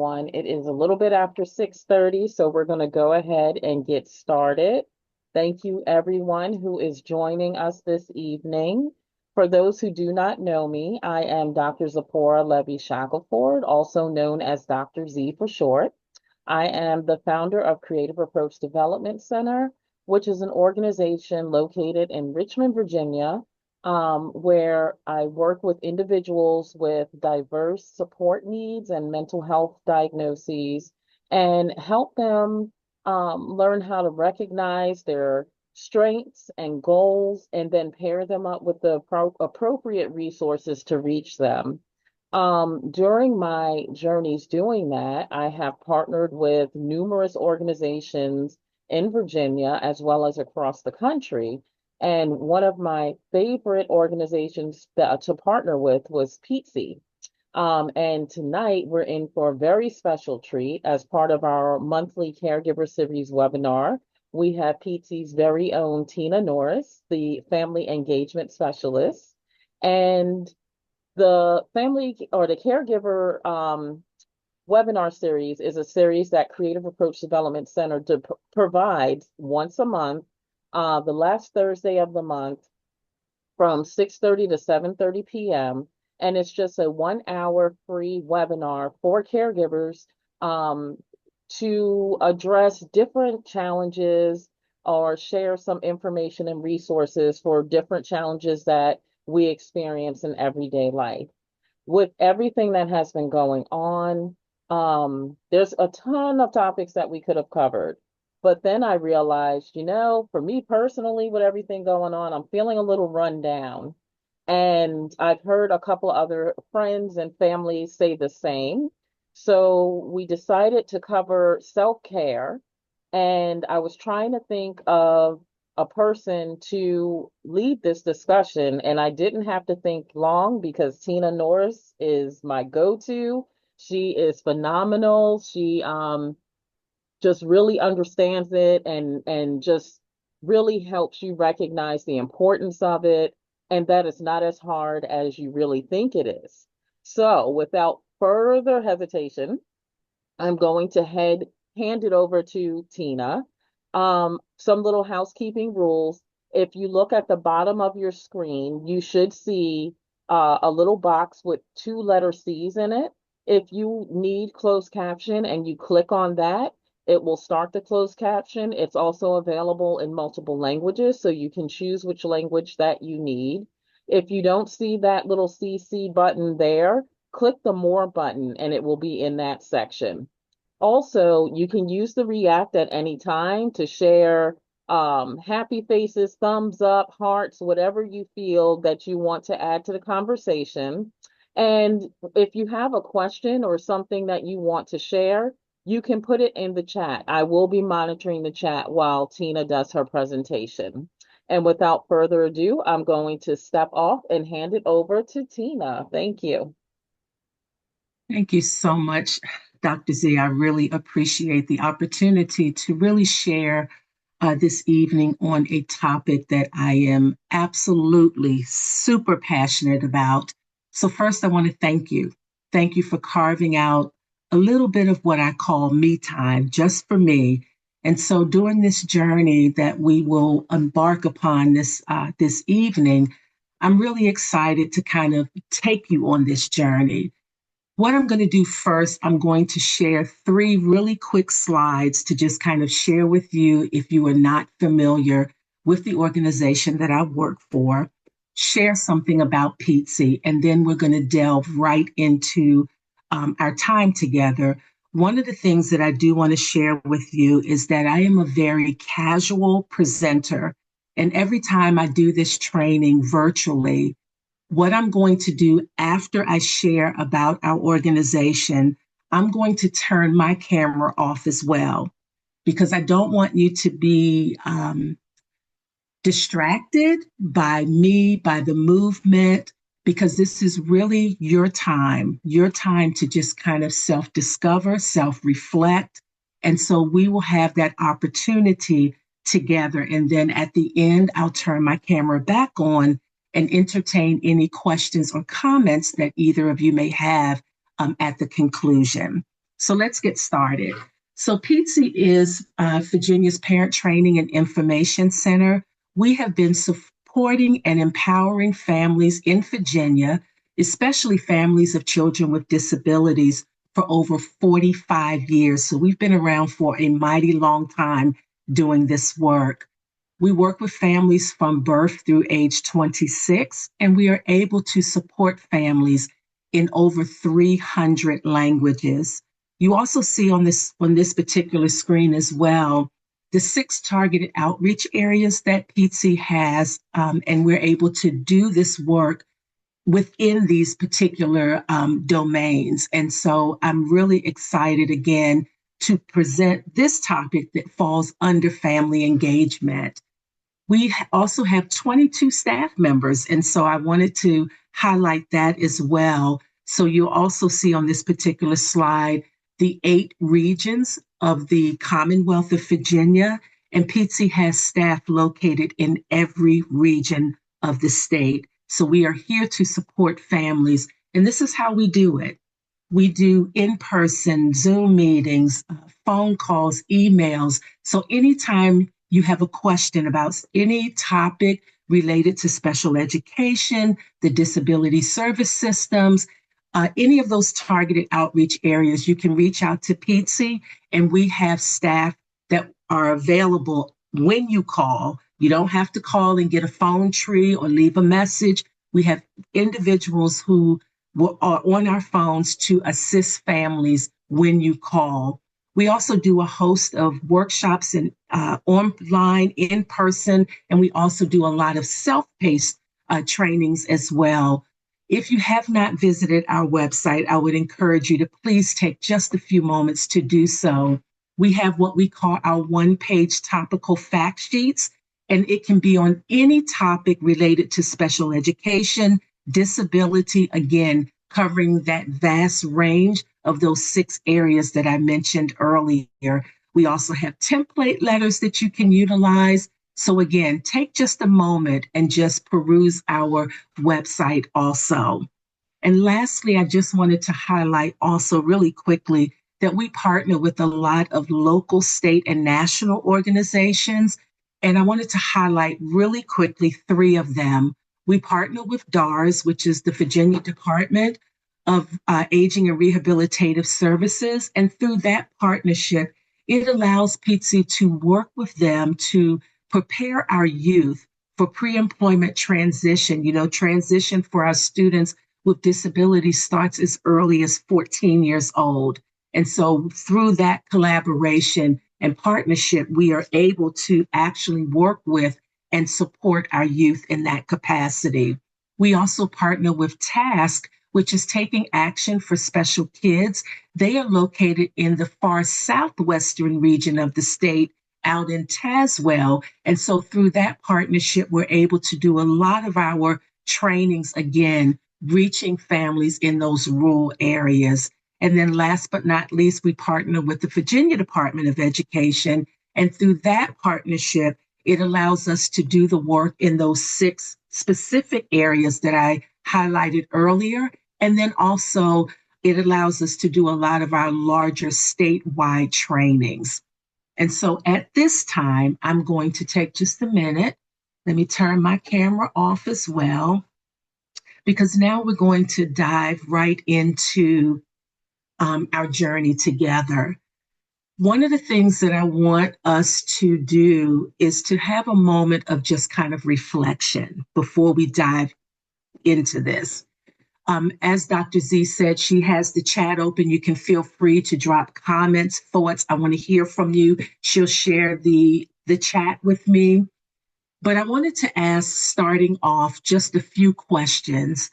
everyone. It is a little bit after 6:30, so we're going to go ahead and get started. Thank you, everyone who is joining us this evening. For those who do not know me, I am Dr. Zipporah Levy Shackelford, also known as Dr. Z for short. I am the founder of Creative Approach Development Center, which is an organization located in Richmond, Virginia, where I work with individuals with diverse support needs and mental health diagnoses and help them learn how to recognize their strengths and goals and then pair them up with the appropriate resources to reach them. During my journeys doing that, I have partnered with numerous organizations in Virginia as well as across the country. And one of my favorite organizations to partner with was Pizzi. And tonight we're in for a very special treat as part of our monthly Caregiver Series webinar. We have Pizzi's very own Tina Norris, the family engagement specialist. And the family or the caregiver webinar series is a series that Creative Approach Development Center provides once a month, the last Thursday of the month from 6:30 to 7:30 p.m. And it's just a 1 hour free webinar for caregivers to address different challenges or share some information and resources for different challenges that we experience in everyday life. With everything that has been going on, there's a ton of topics that we could have covered. But then I realized, for me personally, with everything going on, I'm feeling a little run down. And I've heard a couple other friends and families say the same. So we decided to cover self-care. And I was trying to think of a person to lead this discussion, and I didn't have to think long because Tina Norris is my go-to. She is phenomenal. She just really understands it and just really helps you recognize the importance of it and that it's not as hard as you really think it is. So, without further hesitation, I'm going to hand it over to Tina. Some little housekeeping rules. If you look at the bottom of your screen, you should see a little box with two letter C's in it. If you need closed caption and you click on that, it will start the closed caption. It's also available in multiple languages, so you can choose which language that you need. If you don't see that little CC button there, click the More button and it will be in that section. Also, you can use the React at any time to share happy faces, thumbs up, hearts, whatever you feel that you want to add to the conversation. And if you have a question or something that you want to share, you can put it in the chat. I will be monitoring the chat while Tina does her presentation. And without further ado, I'm going to step off and hand it over to Tina. Thank you. Thank you so much, Dr. Z. I really appreciate the opportunity to really share this evening on a topic that I am absolutely super passionate about. So first, I want to thank you. Thank you for carving out a little bit of what I call me time just for me. And so during this journey that we will embark upon this evening, I'm really excited to kind of take you on this journey. What I'm going to do first, I'm going to share 3 really quick slides to just kind of share with you if you are not familiar with the organization that I work for, share something about Pizzi, and then we're going to delve right into our time together. One of the things that I do want to share with you is that I am a very casual presenter. And every time I do this training virtually, what I'm going to do after I share about our organization, I'm going to turn my camera off as well, because I don't want you to be distracted by me, by the movement, because this is really your time to just kind of self-discover, self-reflect. And so we will have that opportunity together. And then at the end, I'll turn my camera back on and entertain any questions or comments that either of you may have at the conclusion. So let's get started. So PTSI is Virginia's Parent Training and Information Center. We have been supporting and empowering families in Virginia, especially families of children with disabilities, for over 45 years. So we've been around for a mighty long time doing this work. We work with families from birth through age 26, and we are able to support families in over 300 languages. You also see on this particular screen as well the 6 targeted outreach areas that PTSI has, and we're able to do this work within these particular domains. And so I'm really excited again to present this topic that falls under family engagement. We also have 22 staff members, and so I wanted to highlight that as well. So you'll also see on this particular slide the 8 regions of the Commonwealth of Virginia, and PTSI has staff located in every region of the state. So we are here to support families, and this is how we do it. We do in-person Zoom meetings, phone calls, emails. So anytime you have a question about any topic related to special education, the disability service systems, any of those targeted outreach areas, you can reach out to PTSI, and we have staff that are available when you call. You don't have to call and get a phone tree or leave a message. We have individuals who are on our phones to assist families when you call. We also do a host of workshops and online, in person, and we also do a lot of self-paced trainings as well. If you have not visited our website, I would encourage you to please take just a few moments to do so. We have what we call our one-page topical fact sheets, and it can be on any topic related to special education, disability, again, covering that vast range of those 6 areas that I mentioned earlier. We also have template letters that you can utilize. So again, take just a moment and just peruse our website also. And lastly, I just wanted to highlight also really quickly that we partner with a lot of local, state, and national organizations. And I wanted to highlight really quickly 3 of them. We partner with DARS, which is the Virginia Department of Aging and Rehabilitative Services. And through that partnership, it allows PTSI to work with them to prepare our youth for pre-employment transition. Transition for our students with disabilities starts as early as 14 years old. And so through that collaboration and partnership, we are able to actually work with and support our youth in that capacity. We also partner with TASK, which is Taking Action for Special Kids. They are located in the far southwestern region of the state, out in Tazewell. And so through that partnership, we're able to do a lot of our trainings, again, reaching families in those rural areas. And then last but not least, we partner with the Virginia Department of Education. And through that partnership, it allows us to do the work in those 6 specific areas that I highlighted earlier. And then also, it allows us to do a lot of our larger statewide trainings. And so at this time, I'm going to take just a minute. Let me turn my camera off as well, because now we're going to dive right into our journey together. One of the things that I want us to do is to have a moment of just kind of reflection before we dive into this. As Dr. Z said, she has the chat open. You can feel free to drop comments, thoughts. I want to hear from you. She'll share the chat with me. But I wanted to ask, starting off, just a few questions.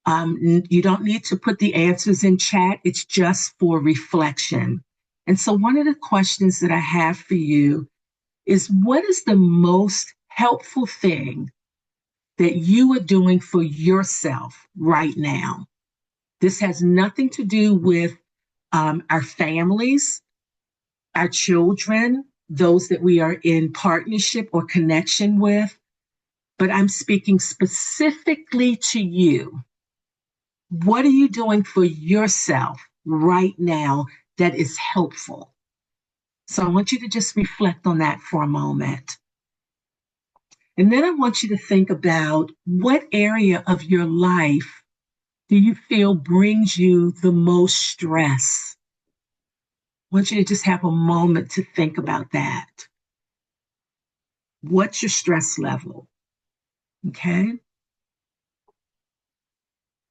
You don't need to put the answers in chat. It's just for reflection. And so one of the questions that I have for you is, what is the most helpful thing that you are doing for yourself right now? This has nothing to do with our families, our children, those that we are in partnership or connection with, but I'm speaking specifically to you. What are you doing for yourself right now that is helpful. So I want you to just reflect on that for a moment. And then I want you to think about what area of your life do you feel brings you the most stress? I want you to just have a moment to think about that. What's your stress level? Okay.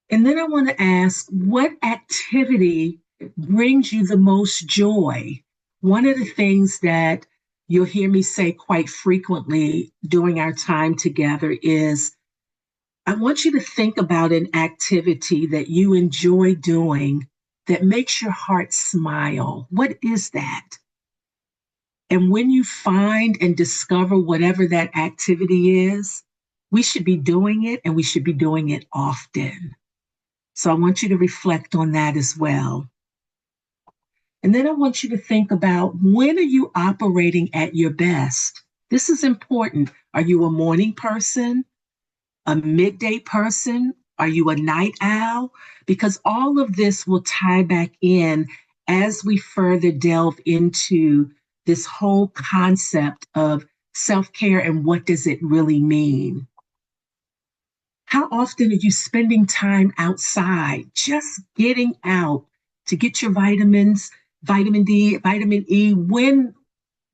And then I want to ask, what activity brings you the most joy? One of the things that you'll hear me say quite frequently during our time together is, I want you to think about an activity that you enjoy doing that makes your heart smile. What is that? And when you find and discover whatever that activity is, we should be doing it, and we should be doing it often. So I want you to reflect on that as well. And then I want you to think about, when are you operating at your best? This is important. Are you a morning person, a midday person? Are you a night owl? Because all of this will tie back in as we further delve into this whole concept of self-care and what does it really mean? How often are you spending time outside, just getting out to get your vitamins, vitamin D, vitamin E? When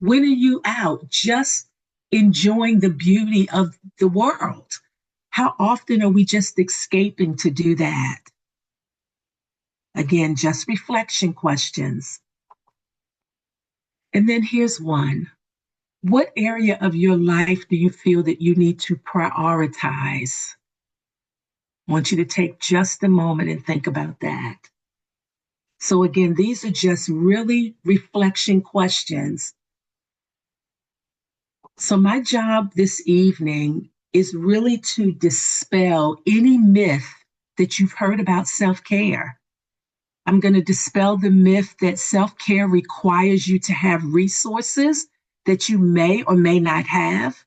are you out just enjoying the beauty of the world? How often are we just escaping to do that? Again, just reflection questions. And then here's one. What area of your life do you feel that you need to prioritize? I want you to take just a moment and think about that. So again, these are just really reflection questions. So my job this evening is really to dispel any myth that you've heard about self-care. I'm going to dispel the myth that self-care requires you to have resources that you may or may not have.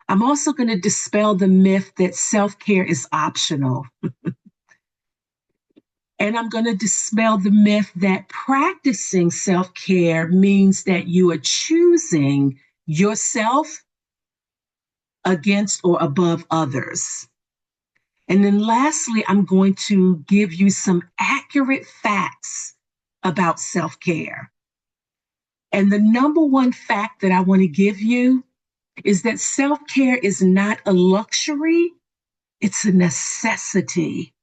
I'm also going to dispel the myth that self-care is optional. And I'm going to dispel the myth that practicing self-care means that you are choosing yourself against or above others. And then lastly, I'm going to give you some accurate facts about self-care. And the number one fact that I want to give you is that self-care is not a luxury, it's a necessity.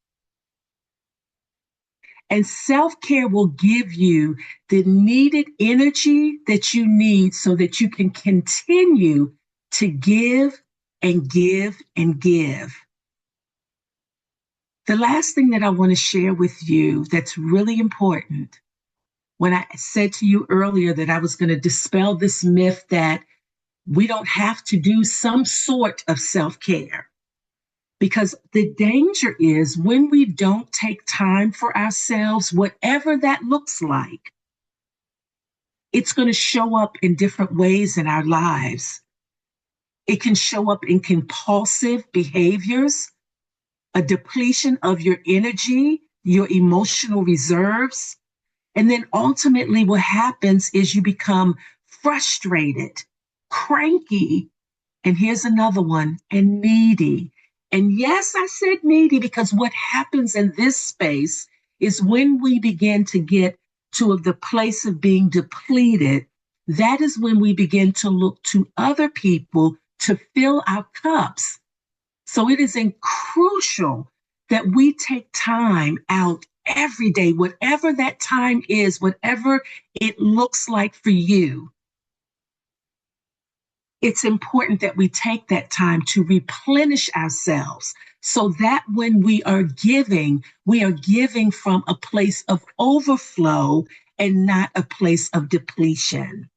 And self-care will give you the needed energy that you need so that you can continue to give and give and give. The last thing that I want to share with you that's really important, when I said to you earlier that I was going to dispel this myth that we don't have to do some sort of self-care. Because the danger is when we don't take time for ourselves, whatever that looks like, it's going to show up in different ways in our lives. It can show up in compulsive behaviors, a depletion of your energy, your emotional reserves. And then ultimately, what happens is you become frustrated, cranky, and here's another one, and needy. And yes, I said needy because what happens in this space is when we begin to get to the place of being depleted, that is when we begin to look to other people to fill our cups. So it is crucial that we take time out every day, whatever that time is, whatever it looks like for you. It's important that we take that time to replenish ourselves so that when we are giving from a place of overflow and not a place of depletion.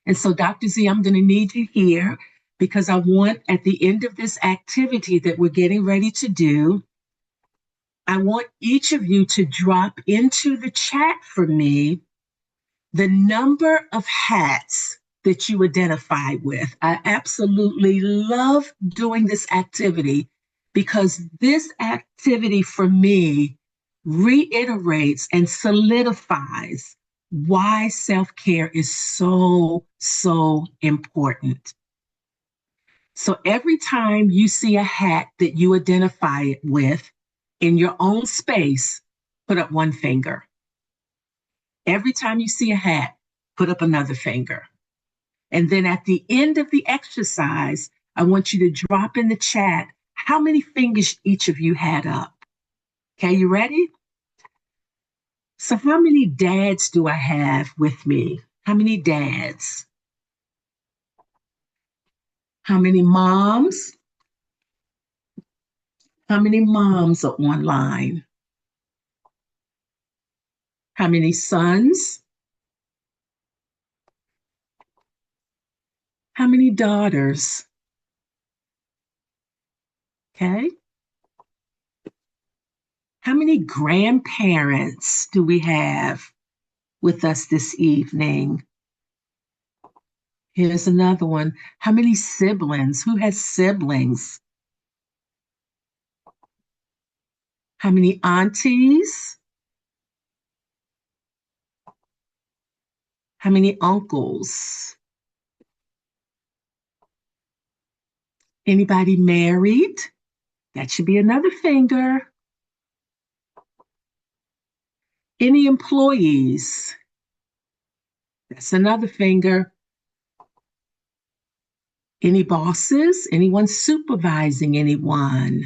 And so, Dr. Z, I'm going to need you here because I want at the end of this activity that we're getting ready to do, I want each of you to drop into the chat for me the number of hats that you identify with. I absolutely love doing this activity because this activity for me reiterates and solidifies why self-care is so, so important. So every time you see a hat that you identify it with in your own space, put up one finger. Every time you see a hat, put up another finger. And then at the end of the exercise, I want you to drop in the chat how many fingers each of you had up. Okay, you ready? So how many dads do I have with me? How many dads? How many moms? How many moms are online? How many sons? How many daughters? Okay. How many grandparents do we have with us this evening? Here's another one. How many siblings? Who has siblings? How many aunties? How many uncles? Anybody married? That should be another finger. Any employees? That's another finger. Any bosses? Anyone supervising anyone?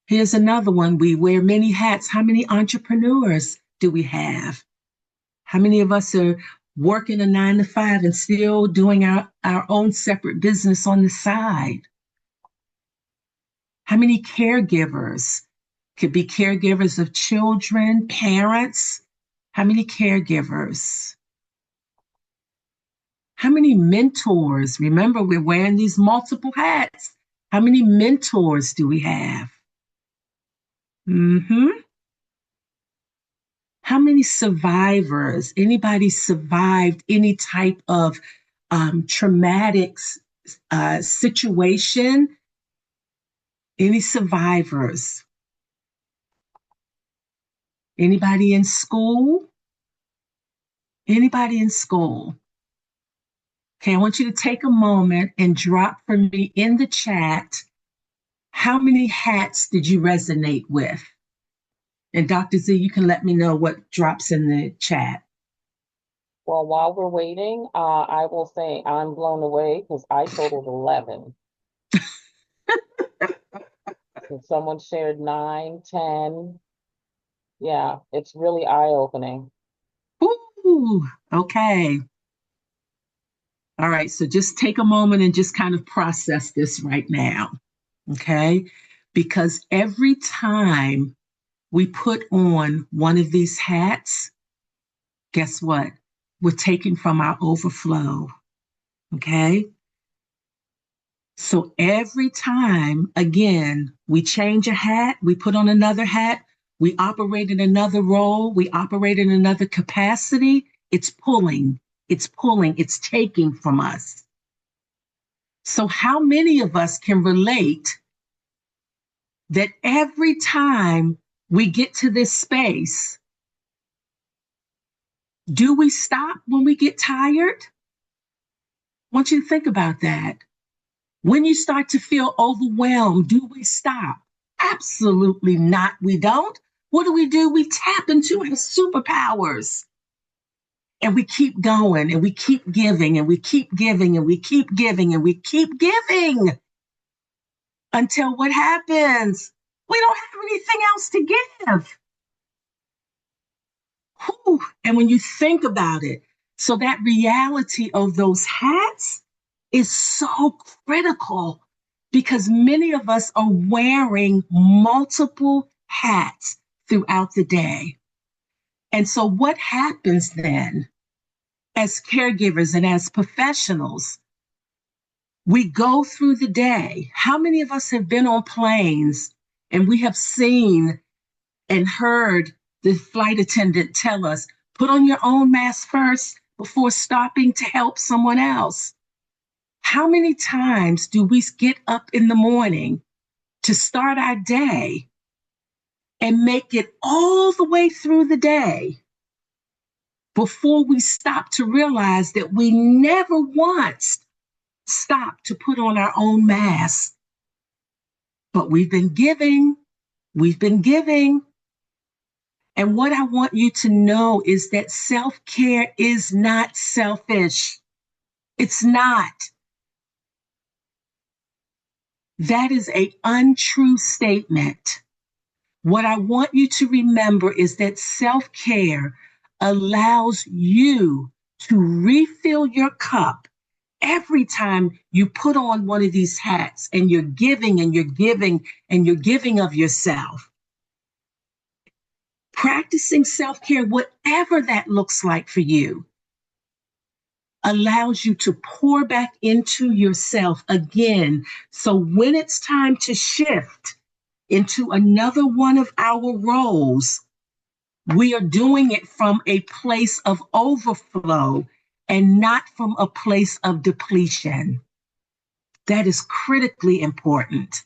Here's another one. We wear many hats. How many entrepreneurs do we have? How many of us are working a 9 to 5 and still doing our own separate business on the side? How many caregivers? Could be caregivers of children, parents. How many caregivers? How many mentors? Remember, we're wearing these multiple hats. How many mentors do we have? Mm-hmm. How many survivors? Anybody survived any type of traumatic situation? Any survivors? Anybody in school? Anybody in school? Okay, I want you to take a moment and drop for me in the chat, how many hats did you resonate with? And Dr. Z, you can let me know what drops in the chat. Well, while we're waiting, I will say I'm blown away because I totaled 11. So someone shared 9, 10. Yeah, it's really eye-opening. Ooh, okay. All right, so just take a moment and just kind of process this right now, okay? Because every time we put on one of these hats, guess what? We're taking from our overflow, okay? So every time, again, we change a hat, we put on another hat, we operate in another role, we operate in another capacity, it's pulling, it's taking from us. So, how many of us can relate that every time we get to this space, do we stop when we get tired? I want you to think about that. When you start to feel overwhelmed, do we stop? Absolutely not. We don't. What do? We tap into our superpowers and we keep going and we keep giving and we keep giving and we keep giving and we keep giving until what happens? We don't have anything else to give. Whew. And when you think about it, so that reality of those hats is so critical because many of us are wearing multiple hats throughout the day. And so, what happens then as caregivers and as professionals? We go through the day. How many of us have been on planes and we have seen and heard the flight attendant tell us, put on your own mask first before stopping to help someone else? How many times do we get up in the morning to start our day and make it all the way through the day before we stop to realize that we never once stopped to put on our own mask. But we've been giving, we've been giving. And what I want you to know is that self-care is not selfish. It's not. That is an untrue statement. What I want you to remember is that self-care allows you to refill your cup every time you put on one of these hats and you're giving and you're giving and you're giving of yourself. Practicing self-care, whatever that looks like for you, allows you to pour back into yourself again. So when it's time to shift into another one of our roles, we are doing it from a place of overflow and not from a place of depletion. That is critically important.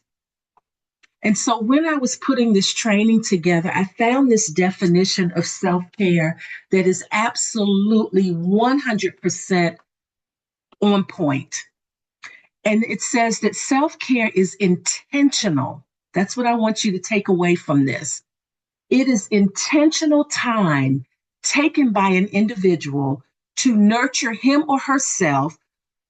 And so when I was putting this training together, I found this definition of self-care that is absolutely 100% on point. And it says that self-care is intentional. That's what I want you to take away from this. It is intentional time taken by an individual to nurture him or herself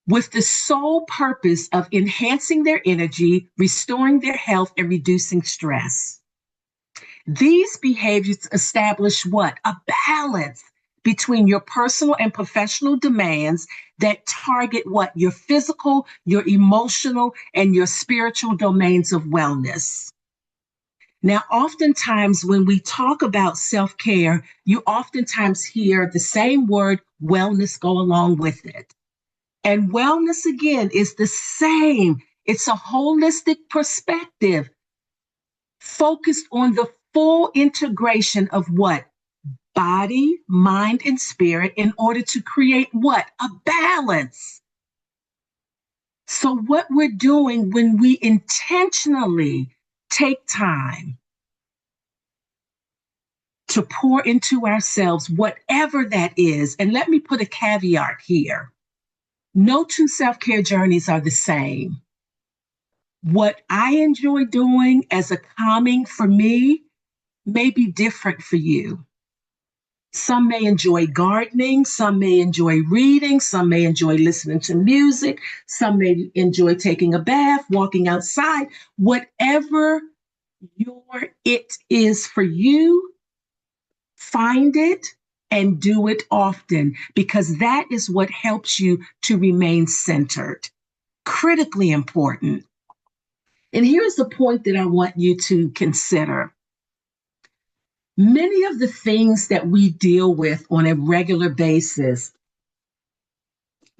with the sole purpose of enhancing their energy, restoring their health, and reducing stress. These behaviors establish what? A balance between your personal and professional demands that target what? Your physical, your emotional, and your spiritual domains of wellness. Now, oftentimes when we talk about self-care, you oftentimes hear the same word wellness go along with it. And wellness, again, is the same. It's a holistic perspective focused on the full integration of what? Body, mind, and spirit in order to create what? A balance. So what we're doing when we intentionally take time to pour into ourselves, whatever that is, and let me put a caveat here. No two self-care journeys are the same. What I enjoy doing as a calming for me may be different for you. Some may enjoy gardening, some may enjoy reading, some may enjoy listening to music, some may enjoy taking a bath, walking outside. Whatever your it is for you, find it and do it often, because that is what helps you to remain centered. Critically important. And here's the point that I want you to consider. Many of the things that we deal with on a regular basis,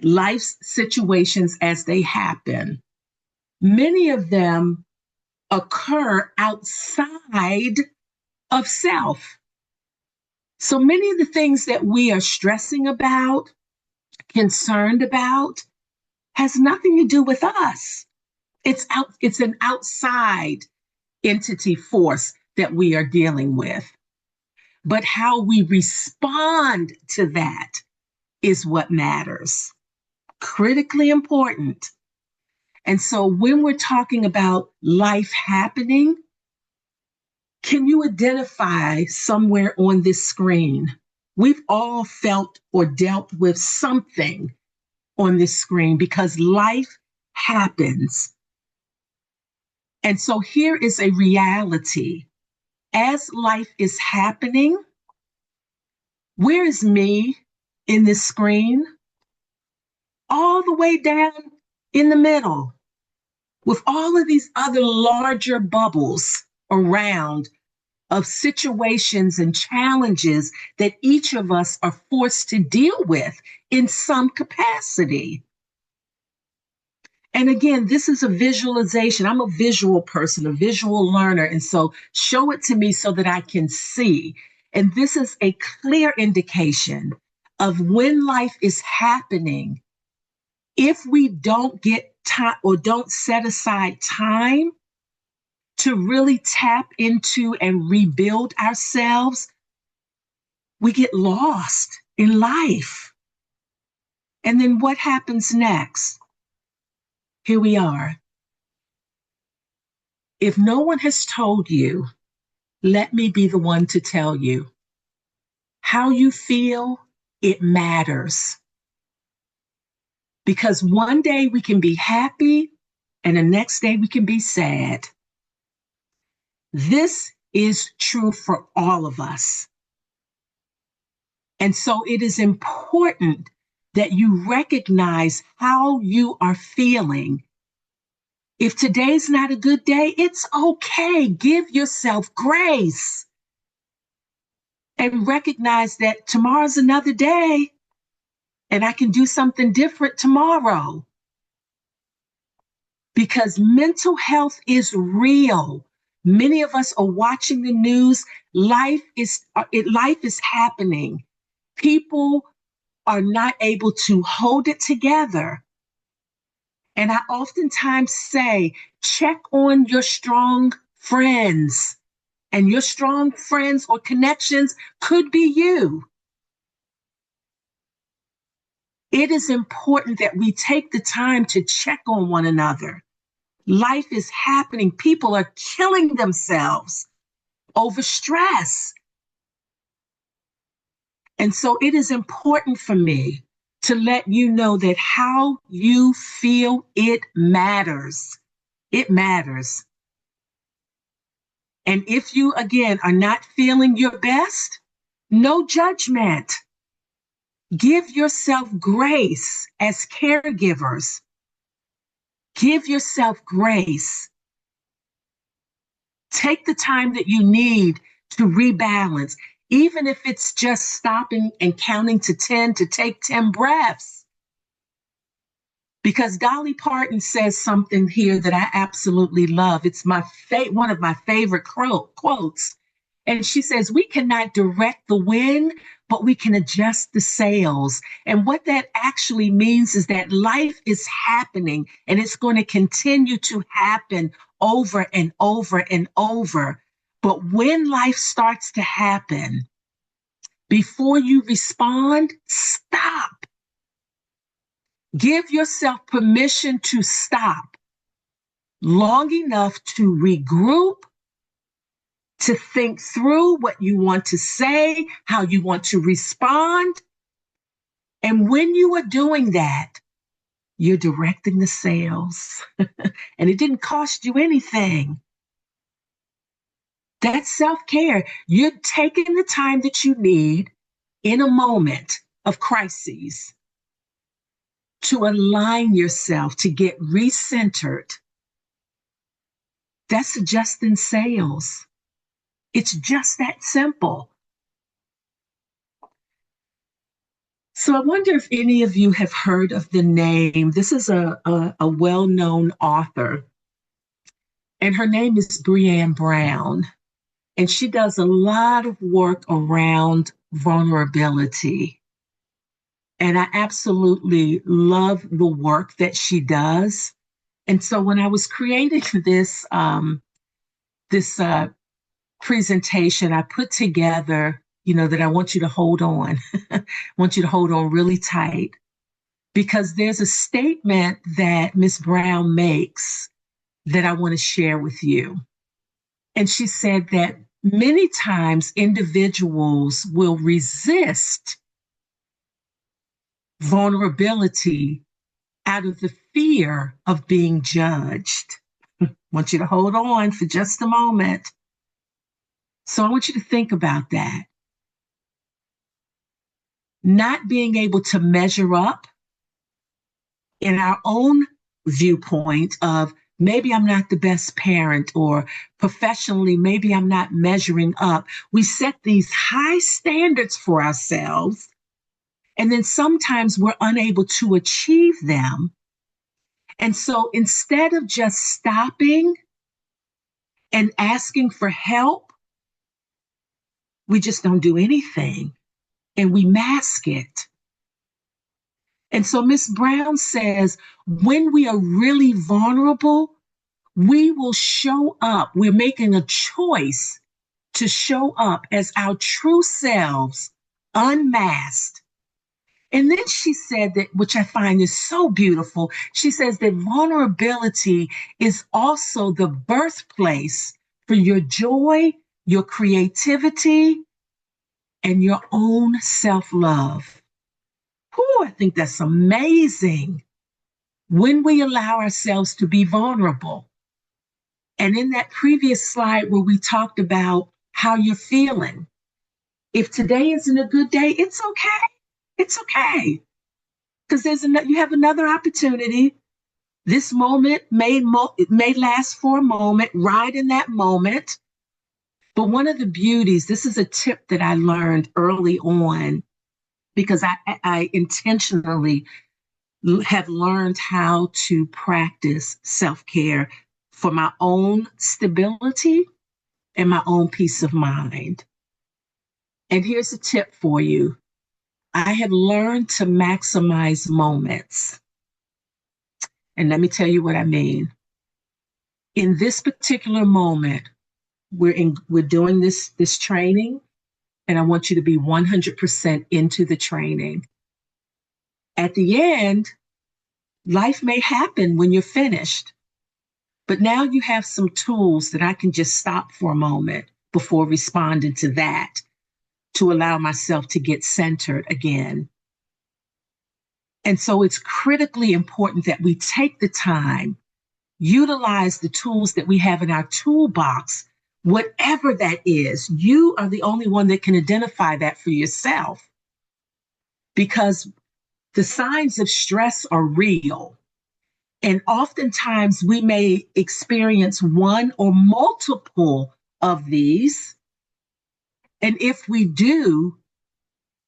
life's situations as they happen, many of them occur outside of self. So many of the things that we are stressing about, concerned about, has nothing to do with us. It's an outside entity force that we are dealing with. But how we respond to that is what matters. Critically important. And so when we're talking about life happening, can you identify somewhere on this screen? We've all felt or dealt with something on this screen because life happens. And so here is a reality. As life is happening, where is me in this screen? All the way down in the middle, with all of these other larger bubbles around of situations and challenges that each of us are forced to deal with in some capacity. And again, this is a visualization. I'm a visual person, a visual learner. And so show it to me so that I can see. And this is a clear indication of when life is happening. If we don't get time or don't set aside time to really tap into and rebuild ourselves, we get lost in life. And then what happens next? Here we are. If no one has told you, let me be the one to tell you. How you feel, it matters. Because one day we can be happy and the next day we can be sad. This is true for all of us. And so it is important that you recognize how you are feeling. If today's not a good day, it's okay. Give yourself grace and recognize that tomorrow's another day and I can do something different tomorrow. Because mental health is real. Many of us are watching the news. Life is happening. People are not able to hold it together. And I oftentimes say, check on your strong friends. And your strong friends or connections could be you. It is important that we take the time to check on one another. Life is happening. People are killing themselves over stress. And so it is important for me to let you know that how you feel, it matters. It matters. And if you, again, are not feeling your best, no judgment. Give yourself grace as caregivers. Give yourself grace. Take the time that you need to rebalance, even if it's just stopping and counting to 10 to take 10 breaths. Because Dolly Parton says something here that I absolutely love. It's one of my favorite quotes. And she says, we cannot direct the wind, but we can adjust the sails. And what that actually means is that life is happening and it's going to continue to happen over and over and over. But when life starts to happen, before you respond, stop. Give yourself permission to stop long enough to regroup, to think through what you want to say, how you want to respond. And when you are doing that, you're directing the sails. And it didn't cost you anything. That's self-care. You're taking the time that you need in a moment of crises to align yourself, to get recentered. That's adjusting sails. It's just that simple. So I wonder if any of you have heard of the name. This is a well-known author, and her name is Brené Brown. And she does a lot of work around vulnerability. And I absolutely love the work that she does. And so when I was creating this presentation, I put together, that I want you to hold on. I want you to hold on really tight because there's a statement that Miss Brown makes that I want to share with you. And she said that many times individuals will resist vulnerability out of the fear of being judged. I want you to hold on for just a moment. So I want you to think about that. Not being able to measure up in our own viewpoint of maybe I'm not the best parent, or professionally, maybe I'm not measuring up. We set these high standards for ourselves, and then sometimes we're unable to achieve them. And so instead of just stopping and asking for help, we just don't do anything and we mask it. And so Miss Brown says, when we are really vulnerable, we will show up. We're making a choice to show up as our true selves, unmasked. And then she said that, which I find is so beautiful, she says that vulnerability is also the birthplace for your joy, your creativity, and your own self-love. Whew, I think that's amazing when we allow ourselves to be vulnerable. And in that previous slide where we talked about how you're feeling, if today isn't a good day, it's okay. It's okay. Because you have another opportunity. This moment it may last for a moment, right in that moment. But one of the beauties, this is a tip that I learned early on because I intentionally have learned how to practice self-care for my own stability and my own peace of mind. And here's a tip for you. I have learned to maximize moments. And let me tell you what I mean. In this particular moment, we're doing this training, and I want you to be 100% into the training. At the end, life may happen when you're finished, but now you have some tools that I can just stop for a moment before responding to that to allow myself to get centered again. And so it's critically important that we take the time, utilize the tools that we have in our toolbox, whatever that is. You are the only one that can identify that for yourself, because the signs of stress are real. And oftentimes we may experience one or multiple of these. And if we do,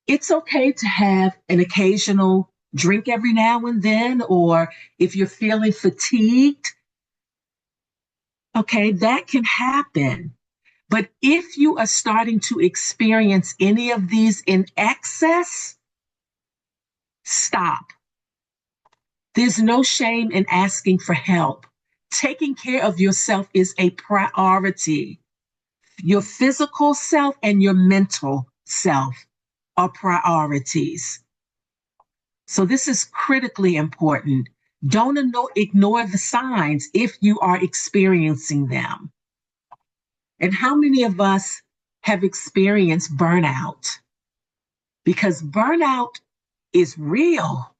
it's okay to have an occasional drink every now and then, or if you're feeling fatigued, okay, that can happen. But if you are starting to experience any of these in excess, stop. There's no shame in asking for help. Taking care of yourself is a priority. Your physical self and your mental self are priorities. So this is critically important. Don't ignore the signs if you are experiencing them. And how many of us have experienced burnout? Because burnout is real.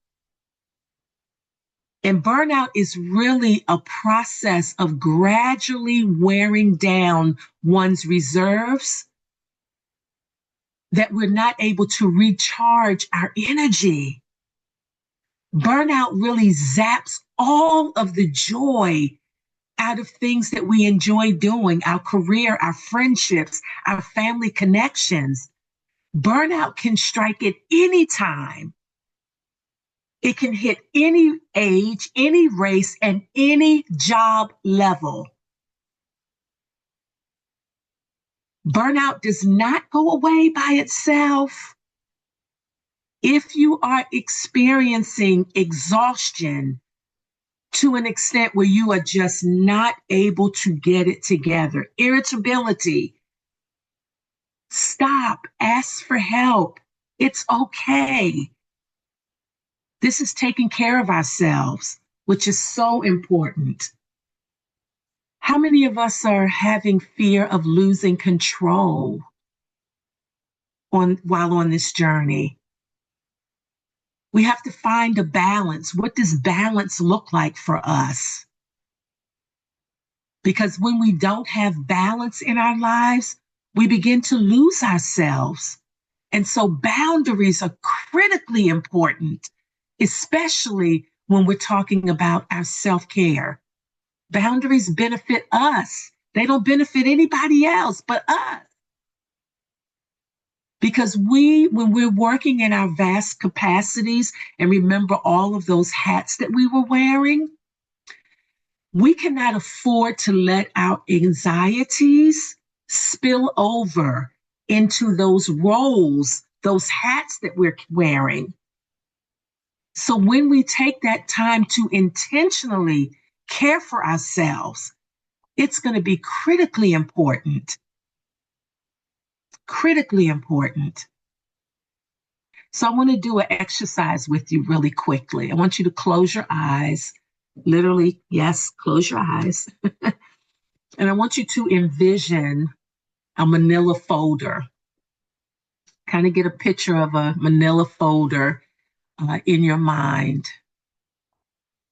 And burnout is really a process of gradually wearing down one's reserves, that we're not able to recharge our energy. Burnout really zaps all of the joy out of things that we enjoy doing, our career, our friendships, our family connections. Burnout can strike at any time. It can hit any age, any race, and any job level. Burnout does not go away by itself. If you are experiencing exhaustion to an extent where you are just not able to get it together, irritability, stop, ask for help. It's okay. This is taking care of ourselves, which is so important. How many of us are having fear of losing control while on this journey? We have to find a balance. What does balance look like for us? Because when we don't have balance in our lives, we begin to lose ourselves. And so boundaries are critically important, especially when we're talking about our self-care. Boundaries benefit us. They don't benefit anybody else but us. Because when we're working in our vast capacities, and remember all of those hats that we were wearing, we cannot afford to let our anxieties spill over into those roles, those hats that we're wearing. So when we take that time to intentionally care for ourselves, it's going to be critically important. Critically important. So I want to do an exercise with you really quickly. I want you to close your eyes. Literally, yes, close your eyes. And I want you to envision a manila folder. Kind of get a picture of a manila folder in your mind.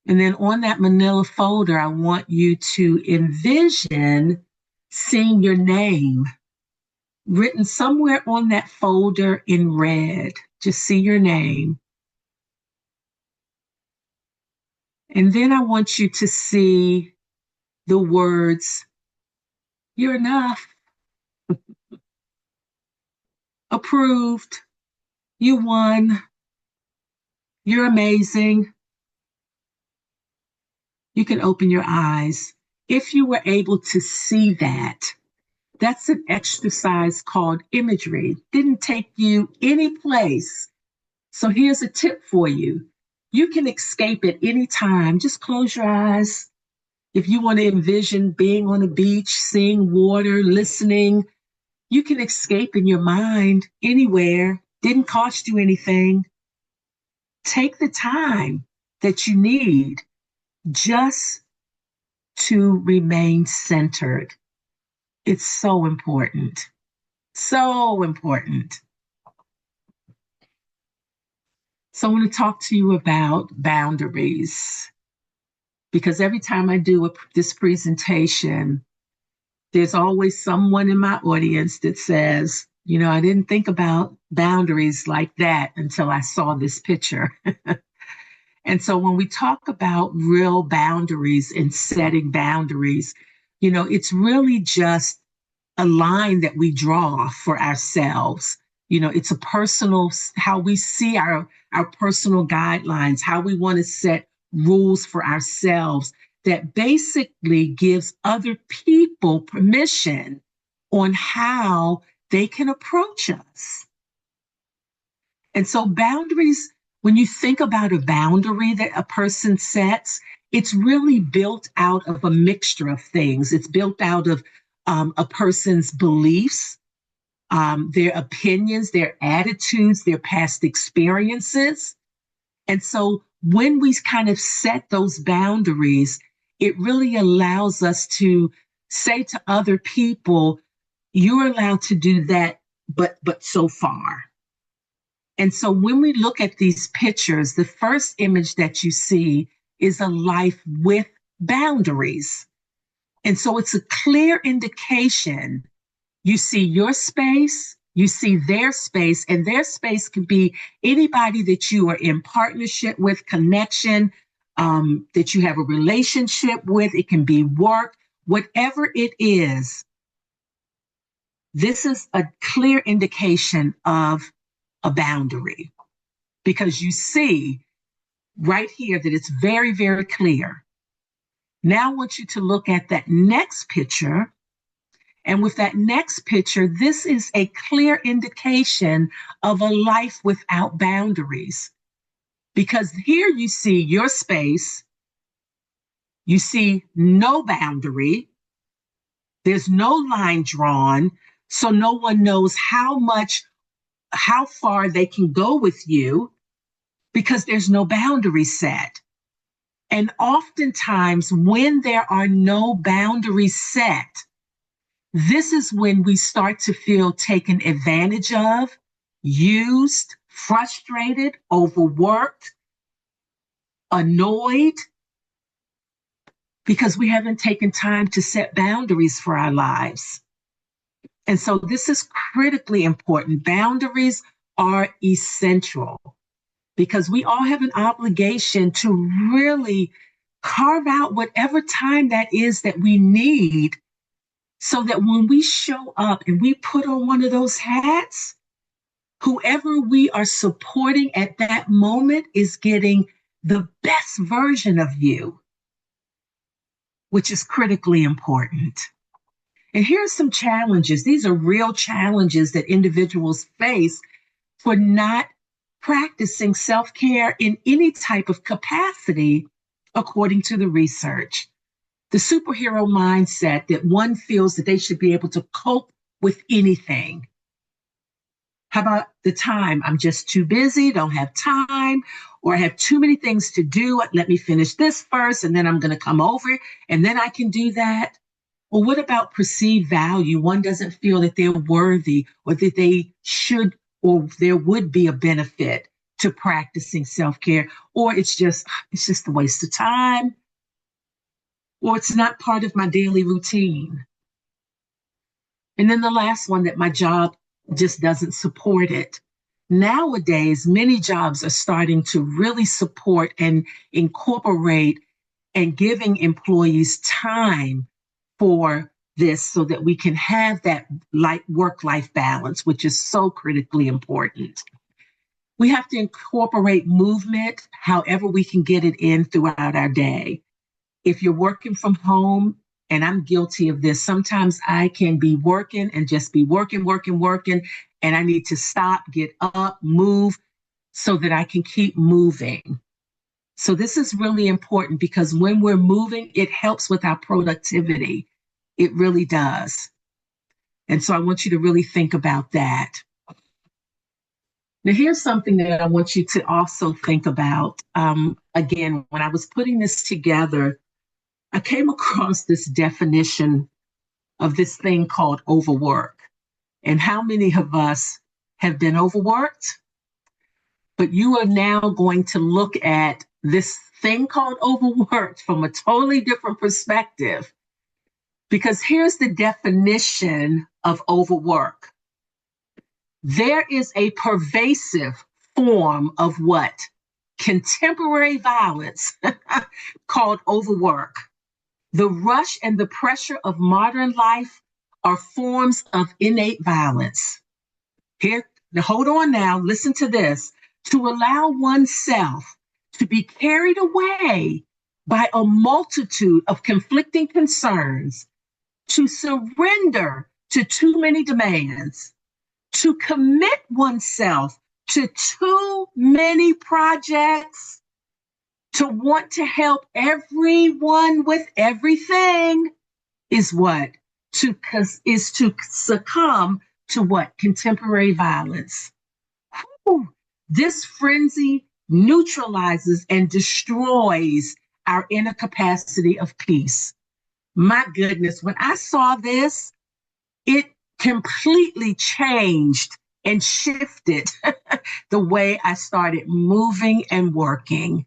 And then on that manila folder, I want you to envision seeing your name written somewhere on that folder in red. Just see your name. And then I want you to see the words, "You're enough," "Approved," "You won," "You're amazing." You can open your eyes. If you were able to see that, that's an exercise called imagery. Didn't take you any place. So here's a tip for you. You can escape at any time. Just close your eyes. If you want to envision being on a beach, seeing water, listening, you can escape in your mind anywhere. Didn't cost you anything. Take the time that you need just to remain centered. It's so important. So important. So I want to talk to you about boundaries because every time I do this presentation, there's always someone in my audience that says, I didn't think about boundaries like that until I saw this picture. And so when we talk about real boundaries and setting boundaries, it's really just a line that we draw for ourselves. It's a personal, how we see our personal guidelines, how we want to set rules for ourselves that basically gives other people permission on how they can approach us. And so boundaries, when you think about a boundary that a person sets, it's really built out of a mixture of things. It's built out of a person's beliefs, their opinions, their attitudes, their past experiences. And so when we kind of set those boundaries, it really allows us to say to other people, you're allowed to do that, but so far. And so when we look at these pictures, the first image that you see is a life with boundaries. And so it's a clear indication. You see your space, you see their space, and their space can be anybody that you are in partnership with, connection, that you have a relationship with. It can be work, whatever it is. This is a clear indication of a boundary because you see right here that it's very, very clear. Now I want you to look at that next picture. And with that next picture, this is a clear indication of a life without boundaries. Because here you see your space, you see no boundary, there's no line drawn, so no one knows how far they can go with you because there's no boundary set. And oftentimes, when there are no boundaries set, this is when we start to feel taken advantage of, used, frustrated, overworked, annoyed, because we haven't taken time to set boundaries for our lives. And so this is critically important. Boundaries are essential because we all have an obligation to really carve out whatever time that is that we need so that when we show up and we put on one of those hats, whoever we are supporting at that moment is getting the best version of you, which is critically important. And here are some challenges. These are real challenges that individuals face for not practicing self-care in any type of capacity, according to the research. The superhero mindset that one feels that they should be able to cope with anything. How about the time? I'm just too busy, don't have time, or I have too many things to do. Let me finish this first, and then I'm going to come over, and then I can do that. Well, what about perceived value? One doesn't feel that they're worthy or that they should or there would be a benefit to practicing self-care, or it's just a waste of time, or it's not part of my daily routine. And then the last one, that my job just doesn't support it. Nowadays, many jobs are starting to really support and incorporate and giving employees time for this so that we can have that work-life balance, which is so critically important. We have to incorporate movement however we can get it in throughout our day. If you're working from home, and I'm guilty of this, sometimes I can be working and just be working, and I need to stop, get up, move so that I can keep moving. So this is really important because when we're moving, it helps with our productivity. It really does. And so I want you to really think about that. Now, here's something that I want you to also think about. Again, when I was putting this together, I came across this definition of this thing called overwork. And how many of us have been overworked? But you are now going to look at this thing called overworked from a totally different perspective. Because here's the definition of overwork. There is a pervasive form of what? Contemporary violence called overwork. The rush and the pressure of modern life are forms of innate violence. Here, now hold on now, listen to this. To allow oneself to be carried away by a multitude of conflicting concerns, to surrender to too many demands, to commit oneself to too many projects, to want to help everyone with everything is what? Is to succumb to what? Contemporary violence. Whew. This frenzy neutralizes and destroys our inner capacity of peace. My goodness, when I saw this, it completely changed and shifted the way I started moving and working.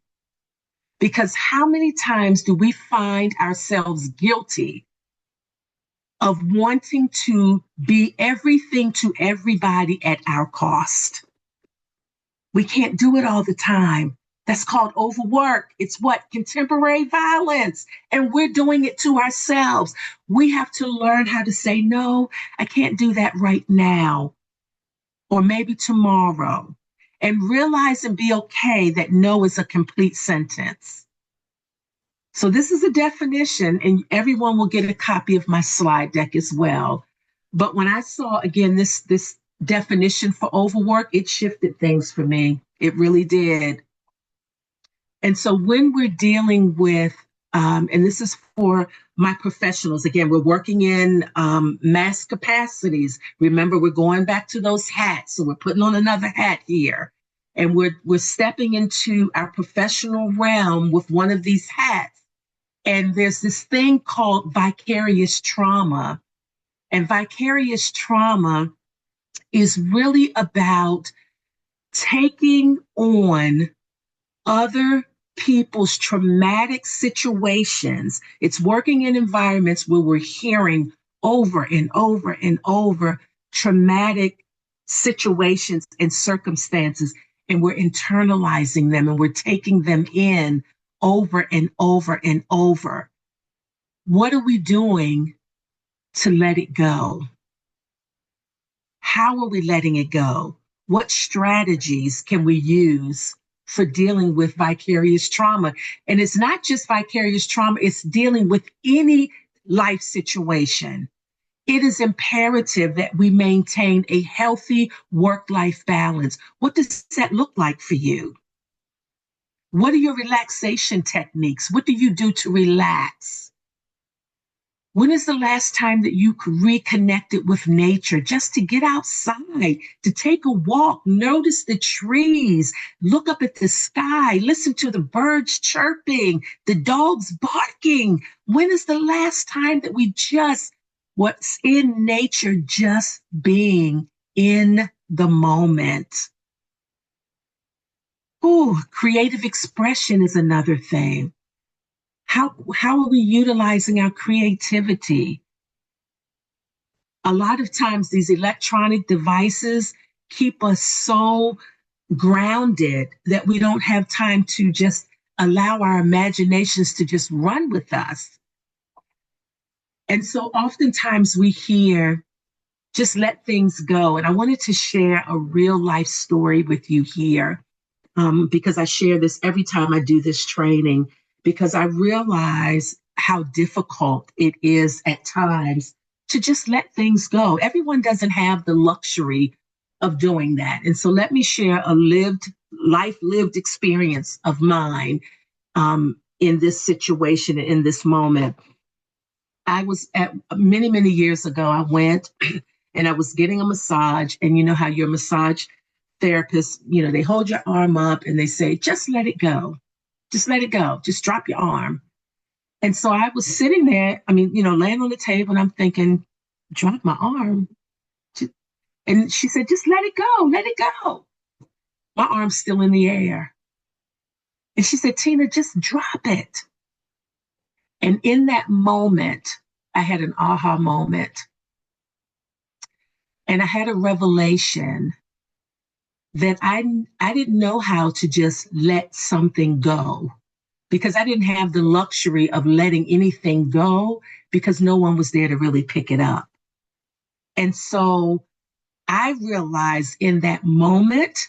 Because how many times do we find ourselves guilty of wanting to be everything to everybody at our cost? We can't do it all the time. That's called overwork. It's what? Contemporary violence. And we're doing it to ourselves. We have to learn how to say, no, I can't do that right now, or maybe tomorrow, and realize and be okay that no is a complete sentence. So this is a definition, and everyone will get a copy of my slide deck as well. But when I saw, again, this definition for overwork, it shifted things for me. It really did. And so when we're dealing with, and this is for my professionals, again, we're working in mass capacities. Remember, we're going back to those hats. So we're putting on another hat here. And we're stepping into our professional realm with one of these hats. And there's this thing called vicarious trauma. And vicarious trauma is really about taking on other people's traumatic situations. It's working in environments where we're hearing over and over and over traumatic situations and circumstances, and we're internalizing them and we're taking them in over and over and over. What are we doing to let it go? How are we letting it go? What strategies can we use for dealing with vicarious trauma? And it's not just vicarious trauma, it's dealing with any life situation. It is imperative that we maintain a healthy work-life balance. What does that look like for you? What are your relaxation techniques? What do you do to relax? When is the last time that you reconnected with nature just to get outside, to take a walk, notice the trees, look up at the sky, listen to the birds chirping, the dogs barking? When is the last time that we just, what's in nature, just being in the moment? Ooh, creative expression is another thing. How are we utilizing our creativity? A lot of times these electronic devices keep us so grounded that we don't have time to just allow our imaginations to just run with us. And so oftentimes we hear, just let things go. And I wanted to share a real life story with you here, because I share this every time I do this training, because I realize how difficult it is at times to just let things go. Everyone doesn't have the luxury of doing that. And so let me share a lived experience of mine in this situation, in this moment. I was at many, many years ago, I went and I was getting a massage. And you know how your massage therapist, they hold your arm up and they say, just let it go. Just let it go. Just drop your arm. And so I was sitting there, laying on the table, and I'm thinking, drop my arm. And she said, just let it go. Let it go. My arm's still in the air. And she said, Tina, just drop it. And in that moment, I had an aha moment. And I had a revelation that I didn't know how to just let something go, because I didn't have the luxury of letting anything go because no one was there to really pick it up. And so I realized in that moment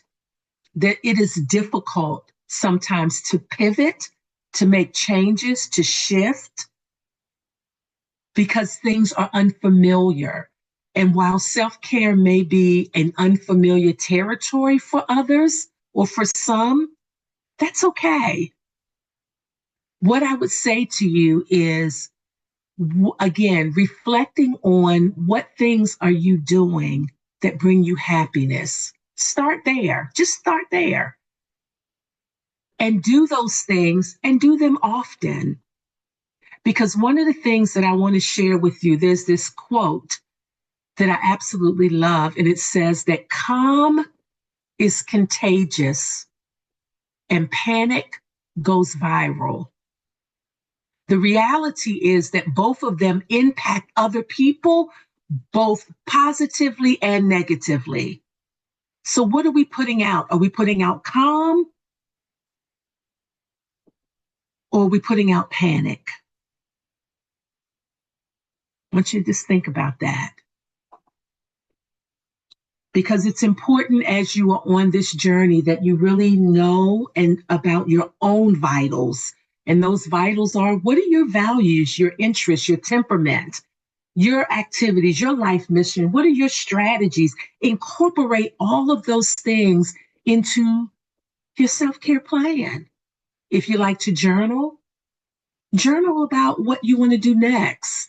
that it is difficult sometimes to pivot, to make changes, to shift, because things are unfamiliar. And while self-care may be an unfamiliar territory for others or for some, that's okay. What I would say to you is, again, reflecting on what things are you doing that bring you happiness. Start there. Just start there. And do those things and do them often. Because one of the things that I want to share with you, there's this quote that I absolutely love, and it says that calm is contagious and panic goes viral. The reality is that both of them impact other people, both positively and negatively. So what are we putting out? Are we putting out calm, or are we putting out panic? I want you to just think about that. Because it's important as you are on this journey that you really know and about your own vitals. And those vitals are, what are your values, your interests, your temperament, your activities, your life mission? What are your strategies? Incorporate all of those things into your self-care plan. If you like to journal, journal about what you want to do next.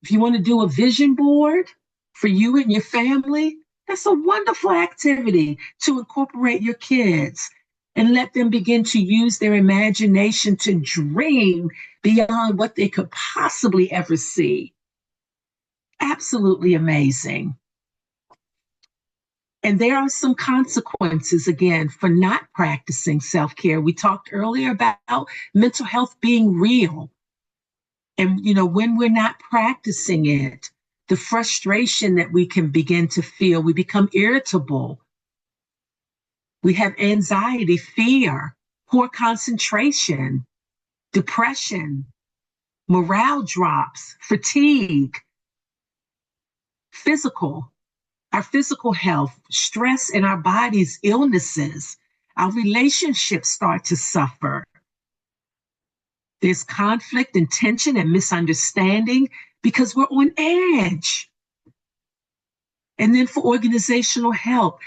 If you want to do a vision board for you and your family, that's a wonderful activity to incorporate your kids and let them begin to use their imagination to dream beyond what they could possibly ever see. Absolutely amazing. And there are some consequences, again, for not practicing self-care. We talked earlier about mental health being real. And, when we're not practicing it, the frustration that we can begin to feel, we become irritable. We have anxiety, fear, poor concentration, depression, morale drops, fatigue, our physical health, stress in our bodies, illnesses, our relationships start to suffer. There's conflict and tension and misunderstanding because we're on edge. And then for organizational health,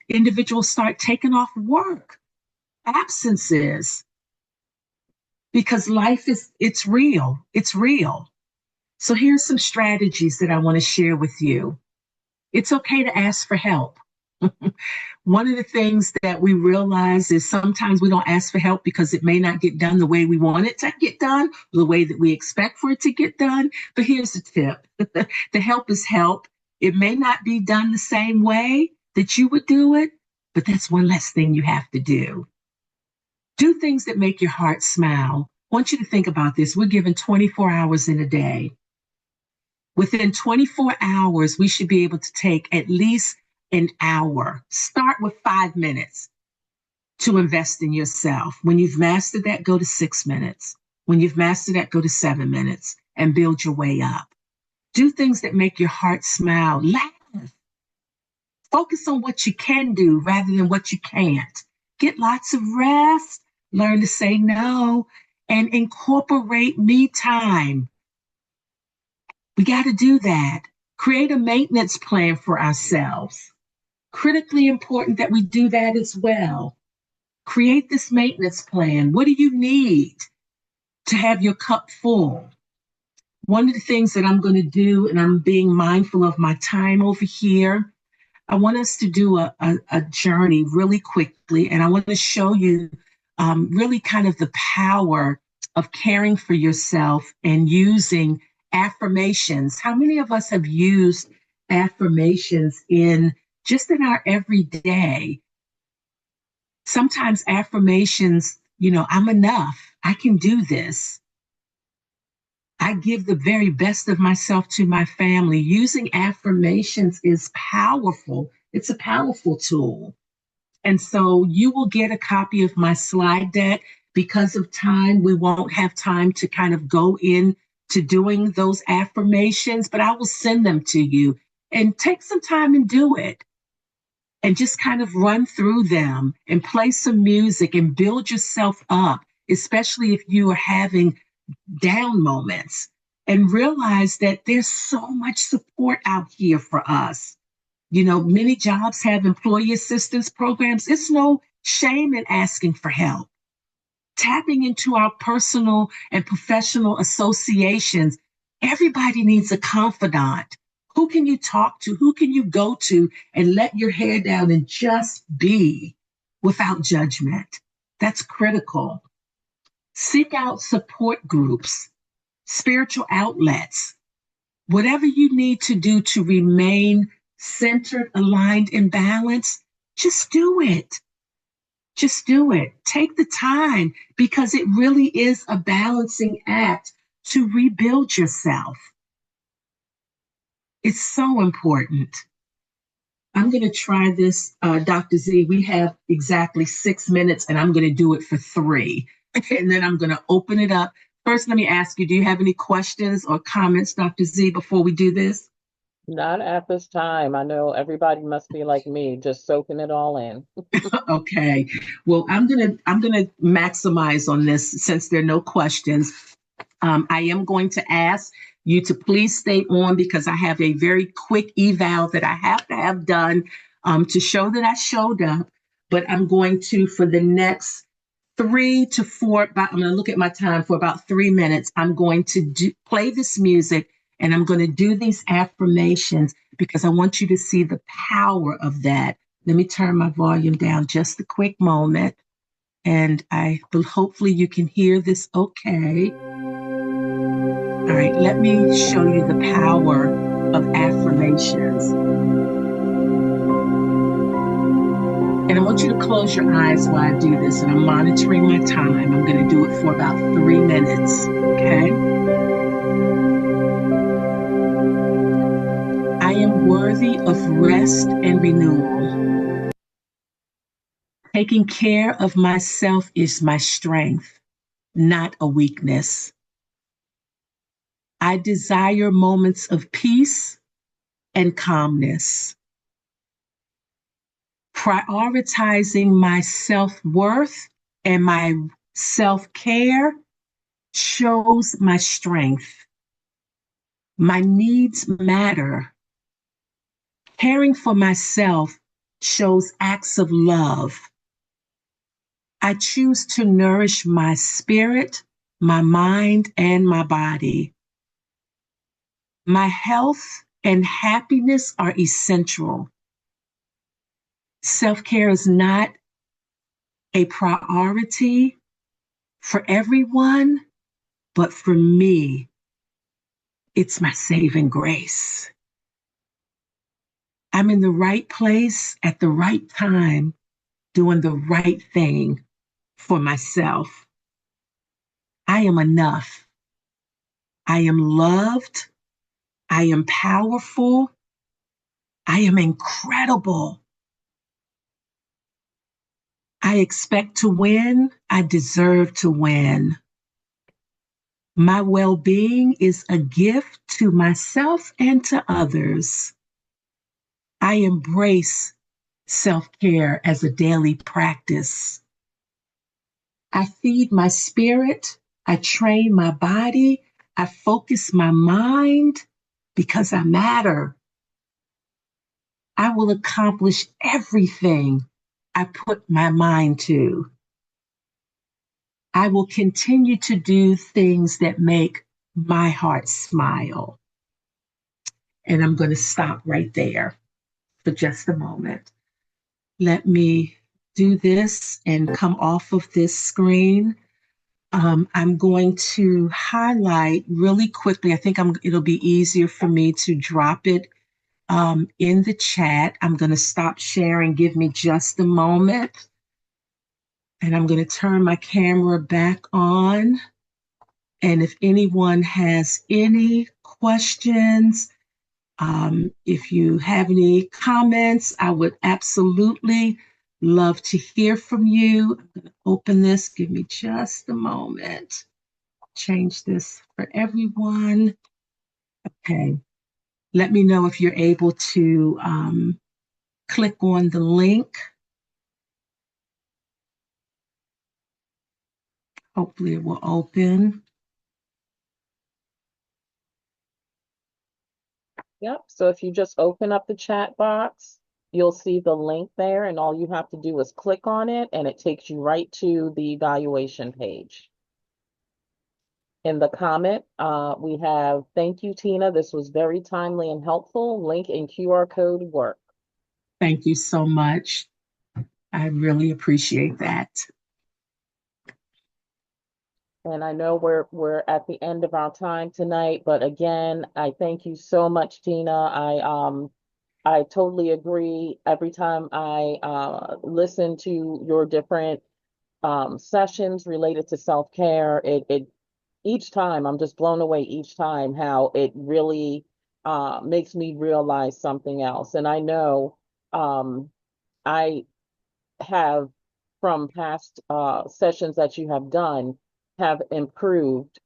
individuals start taking off work, absences, because life it's real. It's real. So here's some strategies that I want to share with you. It's okay to ask for help. One of the things that we realize is sometimes we don't ask for help because it may not get done the way we want it to get done, the way that we expect for it to get done. But here's the tip. The help is help. It may not be done the same way that you would do it, but that's one less thing you have to do. Do things that make your heart smile. I want you to think about this. We're given 24 hours in a day. Within 24 hours, we should be able to take at least an hour. Start with 5 minutes to invest in yourself. When you've mastered that, go to 6 minutes. When you've mastered that, go to 7 minutes and build your way up. Do things that make your heart smile. Laugh. Focus on what you can do rather than what you can't. Get lots of rest. Learn to say no and incorporate me time. We got to do that. Create a maintenance plan for ourselves. Critically important that we do that as well. Create this maintenance plan. What do you need to have your cup full? One of the things that I'm going to do, and I'm being mindful of my time over here, I want us to do a journey really quickly, and I want to show you really kind of the power of caring for yourself and using affirmations. How many of us have used affirmations in just in our everyday? Sometimes affirmations, I'm enough. I can do this. I give the very best of myself to my family. Using affirmations is powerful. It's a powerful tool. And so you will get a copy of my slide deck. Because of time, we won't have time to kind of go in to doing those affirmations, but I will send them to you and take some time and do it. And just kind of run through them and play some music and build yourself up, especially if you are having down moments, and realize that there's so much support out here for us. Many jobs have employee assistance programs. It's no shame in asking for help. Tapping into our personal and professional associations. Everybody needs a confidant. Who can you talk to? Who can you go to and let your hair down and just be without judgment? That's critical. Seek out support groups, spiritual outlets, whatever you need to do to remain centered, aligned, and balanced. Just do it. Just do it. Take the time because it really is a balancing act to rebuild yourself. It's so important. I'm going to try this, Dr. Z. We have exactly 6 minutes, and I'm going to do it for 3. And then I'm going to open it up. First, let me ask you, do you have any questions or comments, Dr. Z, before we do this? Not at this time. I know everybody must be like me, just soaking it all in. Okay. Well, I'm gonna maximize on this since there are no questions. I am going to ask you to please stay on because I have a very quick eval that I have to have done to show that I showed up. But I'm going to, for the next 3 to 4, I'm going to look at my time for about 3 minutes. I'm going to play this music and I'm going to do these affirmations because I want you to see the power of that. Let me turn my volume down just a quick moment. And hopefully you can hear this okay. All right, let me show you the power of affirmations. And I want you to close your eyes while I do this. And I'm monitoring my time. I'm going to do it for about 3 minutes. Okay. I am worthy of rest and renewal. Taking care of myself is my strength, not a weakness. I desire moments of peace and calmness. Prioritizing my self-worth and my self-care shows my strength. My needs matter. Caring for myself shows acts of love. I choose to nourish my spirit, my mind, and my body. My health and happiness are essential. Self care is not a priority for everyone, but for me, it's my saving grace. I'm in the right place at the right time, doing the right thing for myself. I am enough. I am loved. I am powerful. I am incredible. I expect to win. I deserve to win. My well being is a gift to myself and to others. I embrace self care as a daily practice. I feed my spirit. I train my body. I focus my mind because I matter. I will accomplish everything I put my mind to. I will continue to do things that make my heart smile. And I'm going to stop right there for just a moment. Let me do this and come off of this screen. I'm going to highlight really quickly. I think it'll be easier for me to drop it in the chat. I'm going to stop sharing. Give me just a moment. And I'm going to turn my camera back on. And if anyone has any questions, if you have any comments, I would absolutely love to hear from you. I'm going to open this. Give me just a moment. Change this for everyone. Okay. Let me know if you're able to click on the link. Hopefully it will open. Yep. So if you just open up the chat box, you'll see the link there, and all you have to do is click on it, and it takes you right to the evaluation page. In the comment, we have, thank you, Tina. This was very timely and helpful. Link and QR code work. Thank you so much. I really appreciate that. And I know we're at the end of our time tonight, but again, I thank you so much, Tina. I totally agree. Every time I listen to your different sessions related to self-care, it each time I'm just blown away each time how it really makes me realize something else. And I know I have from past sessions that you have done have improved,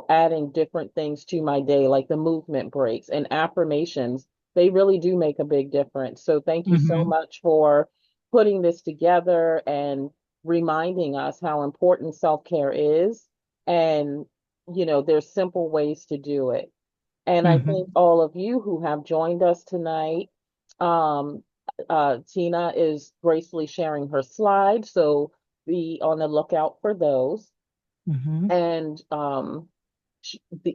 adding different things to my day, like the movement breaks and affirmations. They really do make a big difference. So thank you so Mm-hmm. much for putting this together and reminding us how important self-care is. And, there's simple ways to do it. And I thank Mm-hmm. all of you who have joined us tonight. Um, Tina is gracefully sharing her slides, so be on the lookout for those. Mm-hmm. And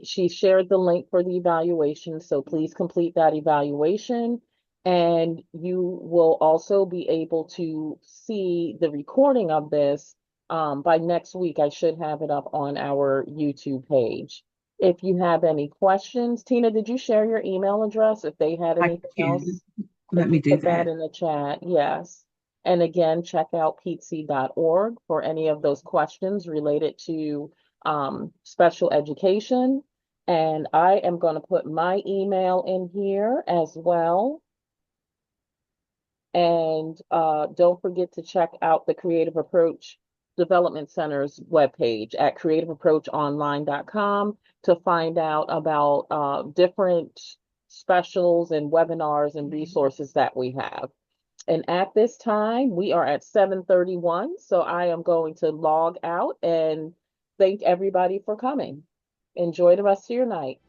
she shared the link for the evaluation, so please complete that evaluation. And you will also be able to see the recording of this by next week. I should have it up on our YouTube page. If you have any questions, Tina, did you share your email address? If they had I anything can. else, if Let me you do put that that. in the chat, yes. And again, check out ptc.org for any of those questions related to special education. And I am going to put my email in here as well. And don't forget to check out the Creative Approach Development Center's webpage at creativeapproachonline.com to find out about different specials and webinars and resources that we have. And at this time, we are at 7:31, so I am going to log out and thank everybody for coming. Enjoy the rest of your night.